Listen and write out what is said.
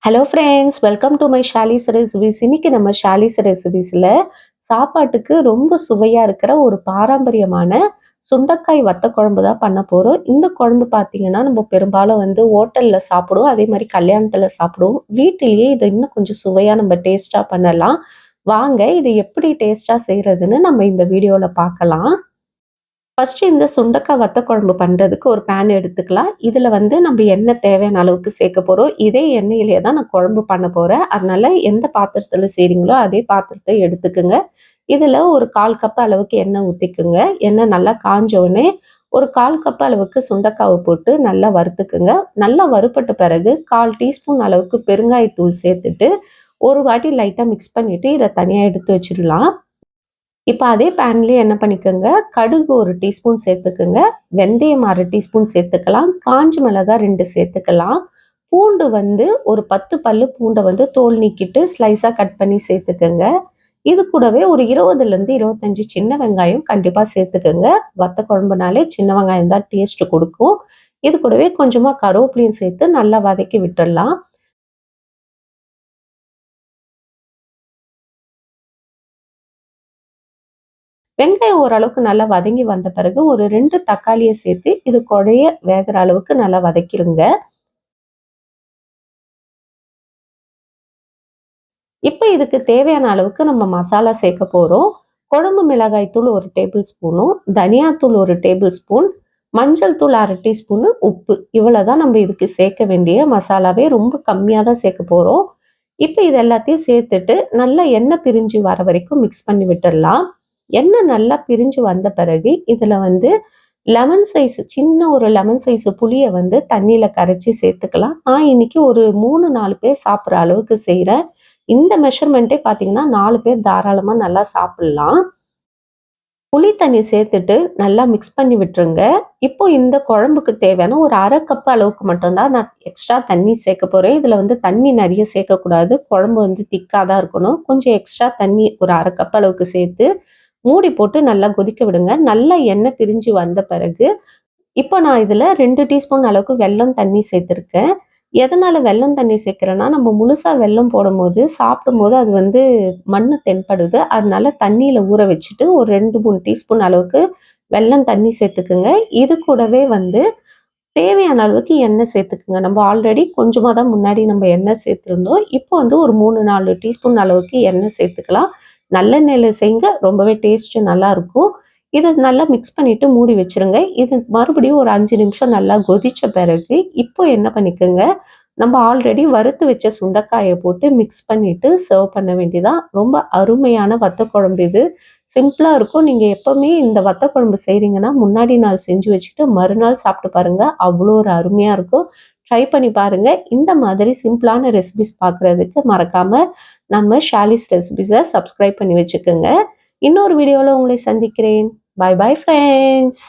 Hello friends, welcome to my Shali's recipes. இன்னைக்கு நம்ம ஷாலிஸ் ரெசிபீஸில் சாப்பாட்டுக்கு ரொம்ப சுவையாக இருக்கிற ஒரு பாரம்பரியமான சுண்டைக்காய் வத்த குழம்பு தான் பண்ண போகிறோம். இந்த குழம்பு பார்த்தீங்கன்னா நம்ம பெரும்பாலும் ஹோட்டலில் சாப்பிடுவோம், அதே மாதிரி கல்யாணத்தில் சாப்பிடுவோம். வீட்டிலேயே இதை இன்னும் கொஞ்சம் சுவையாக நம்ம டேஸ்ட்டாக பண்ணலாம். வாங்க இதை எப்படி டேஸ்ட்டாக செய்கிறதுன்னு நம்ம இந்த வீடியோவில் பார்க்கலாம். ஃபர்ஸ்ட்டு இந்த சுண்டக்காய் வத்த குழம்பு பண்ணுறதுக்கு ஒரு பேன் எடுத்துக்கலாம். இதில் நம்ம எண்ணெய் தேவையான அளவுக்கு சேர்க்க போகிறோம். இதே எண்ணெயிலே தான் நான் குழம்பு பண்ண போகிறேன். அதனால எந்த பாத்திரத்தில் செய்கிறீங்களோ அதே பாத்திரத்தை எடுத்துக்குங்க. இதில் ஒரு 1/4 கப் அளவுக்கு எண்ணெய் ஊற்றிக்குங்க. எண்ணெய் நல்லா காஞ்சோடனே ஒரு 1/4 கப் அளவுக்கு சுண்டக்காவை போட்டு நல்லா வறுத்துக்குங்க. நல்லா வறுப்பட்ட பிறகு 1/4 டீஸ்பூன் அளவுக்கு பெருங்காயத்தூள் சேர்த்துட்டு ஒரு வாட்டி லைட்டாக மிக்ஸ் பண்ணிவிட்டு இதை தனியாக எடுத்து வச்சிடலாம். இப்போ அதே பேன்லேயே என்ன பண்ணிக்கோங்க, கடுகு 1 டீஸ்பூன் சேர்த்துக்குங்க, வெந்தயம் 1/2 டீஸ்பூன் சேர்த்துக்கலாம், காஞ்ச மிளகாய் 2 சேர்த்துக்கலாம், பூண்டு ஒரு 10 பல்லு பூண்டை தோல் நீக்கிட்டு ஸ்லைஸாக கட் பண்ணி சேர்த்துக்குங்க. இது கூடவே ஒரு 20லேருந்து 25 சின்ன வெங்காயம் கண்டிப்பாக சேர்த்துக்குங்க. வத்த குழம்புனாலே சின்ன வெங்காயம் தான் டேஸ்ட்டு கொடுக்கும். இது கூடவே கொஞ்சமாக கருவேப்பிலையும் சேர்த்து நல்லா வதக்கி விட்டுடலாம். வெங்காயம் ஓரளவுக்கு நல்லா வதங்கி வந்த பிறகு ஒரு 2 தக்காளியை சேர்த்து இது குழைய வேகிற அளவுக்கு நல்லா வதக்கிடுங்க. இப்போ இதுக்கு தேவையான அளவுக்கு நம்ம மசாலா சேர்க்க போகிறோம். குழம்பு மிளகாய் தூள் 1 டேபிள் ஸ்பூனும், தனியாத்தூள் 1 டேபிள் ஸ்பூன், மஞ்சள் தூள் 1/2 டீஸ்பூனு, உப்பு இவ்வளோதான் நம்ம இதுக்கு சேர்க்க வேண்டிய மசாலாவே. ரொம்ப கம்மியாக தான் சேர்க்க போகிறோம். இப்போ இது எல்லாத்தையும் சேர்த்துட்டு நல்லா எண்ணெய் பிரிஞ்சு வர வரைக்கும் மிக்ஸ் பண்ணி விட்டுடலாம். எண்ணெய் நல்லா பிரிஞ்சு வந்த பிறகு இதில் லெமன் சைஸ் சின்ன ஒரு லெமன் சைஸ் புளியை தண்ணியில் கரைச்சி சேர்த்துக்கலாம். நான் இன்னைக்கு ஒரு 3-4 பேர் சாப்பிட்ற அளவுக்கு செய்கிறேன். இந்த மெஷர்மெண்ட்டே பார்த்தீங்கன்னா 4 பேர் தாராளமாக நல்லா சாப்பிட்லாம். புளி தண்ணி சேர்த்துட்டு நல்லா மிக்ஸ் பண்ணி விட்டுருங்க. இப்போ இந்த குழம்புக்கு தேவையான ஒரு 1/2 கப் அளவுக்கு மட்டும்தான் நான் எக்ஸ்ட்ரா தண்ணி சேர்க்க போகிறேன். இதில் தண்ணி நிறைய சேர்க்கக்கூடாது. குழம்பு திக்காக தான் இருக்கணும். கொஞ்சம் எக்ஸ்ட்ரா தண்ணி ஒரு 1/2 கப் அளவுக்கு சேர்த்து மூடி போட்டு நல்லா கொதிக்க விடுங்க. நல்லா எண்ணெய் பிரிஞ்சு வந்த பிறகு இப்போ நான் இதில் 2 டீஸ்பூன் அளவுக்கு வெல்லம் தண்ணி சேர்த்துருக்கேன். எதனால் வெல்லம் தண்ணி சேர்க்குறேன்னா, நம்ம முழுசாக வெல்லம் போடும்போது சாப்பிடும்போது அது மண்ணு தென்படுது. அதனால தண்ணியில் ஊற வச்சுட்டு ஒரு 2-3 டீஸ்பூன் அளவுக்கு வெல்லம் தண்ணி சேர்த்துக்குங்க. இது கூடவே தேவையான அளவுக்கு எண்ணெய் சேர்த்துக்குங்க. நம்ம ஆல்ரெடி கொஞ்சமாக தான் முன்னாடி நம்ம எண்ணெய் சேர்த்துருந்தோம். இப்போ ஒரு 3-4 டீஸ்பூன் அளவுக்கு எண்ணெய் சேர்த்துக்கலாம். நல்லெண்ணெயில் செய்யுங்க, ரொம்பவே டேஸ்ட்டு நல்லாயிருக்கும். இதை நல்லா மிக்ஸ் பண்ணிவிட்டு மூடி வச்சுருங்க. இது மறுபடியும் ஒரு 5 நிமிஷம் நல்லா கொதித்த பிறகு இப்போ என்ன பண்ணிக்கோங்க, நம்ம ஆல்ரெடி வறுத்து வச்ச சுண்டைக்காயை போட்டு மிக்ஸ் பண்ணிவிட்டு சர்வ் பண்ண வேண்டியதான். ரொம்ப அருமையான வத்த குழம்பு இது. சிம்பிளாக இருக்கும். நீங்கள் எப்போவுமே இந்த வத்த குழம்பு செய்கிறீங்கன்னா முன்னாடி நாள் செஞ்சு வச்சுட்டு மறுநாள் சாப்பிட்டு பாருங்கள். அவ்வளோ ஒரு அருமையாக இருக்கும். ட்ரை பண்ணி பாருங்கள். இந்த மாதிரி சிம்பிளான ரெசிபிஸ் பார்க்குறதுக்கு மறக்காமல் நம்ம ஷாலிஸ் ரெசிபிஸை சப்ஸ்கிரைப் பண்ணி வச்சுக்கோங்க. இன்னொரு வீடியோவில் உங்களை சந்திக்கிறேன். Bye bye friends.